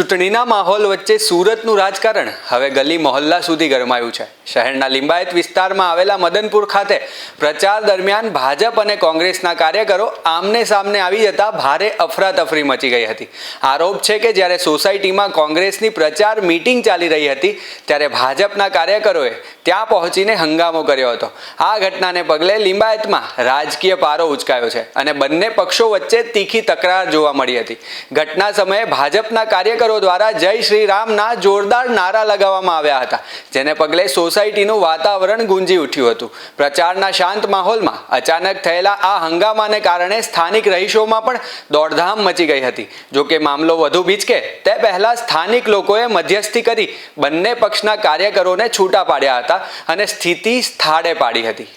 ચૂંટણીના માહોલ વચ્ચે સુરતનું રાજકારણ હવે ગલી મોહલ્લા સુધી ગરમાયું છે। શહેરના લિંબાયત વિસ્તારમાં આવેલા મદનપુર ખાતે પ્રચાર દરમિયાન ભાજપ અને કોંગ્રેસના કાર્યકરો આમને સામને આવી જતા ભારે અફરાતફરી મચી ગઈ હતી। આરોપ છે કે જ્યારે સોસાયટીમાં કોંગ્રેસની પ્રચાર મીટિંગ ચાલી રહી હતી ત્યારે ભાજપના કાર્યકરોએ ત્યાં પહોંચીને હંગામો કર્યો હતો। આ ઘટનાને પગલે લિંબાયતમાં રાજકીય પારો ઉચકાયો છે અને બંને પક્ષો વચ્ચે તીખી તકરાર જોવા મળી હતી। ઘટના સમયે ભાજપના કાર્યકરો દ્વારા જય શ્રી રામના જોરદાર નારા લગાવવામાં આવ્યા હતા, જેને પગલે સોસાયટીનું વાતાવરણ ગુંજી ઉઠ્યું હતું। પ્રચારના શાંત માહોલમાં અચાનક થયેલા આ હંગામાને કારણે સ્થાનિક રહીશોમાં પણ દોડધામ મચી ગઈ હતી। જો કે મામલો વધુ ભીચકે તે પહેલા સ્થાનિક લોકોએ મધ્યસ્થી કરી બંને પક્ષના કાર્યકરોને છૂટા પાડ્યા હતા અને સ્થિતિ સ્થાળે પાડી હતી।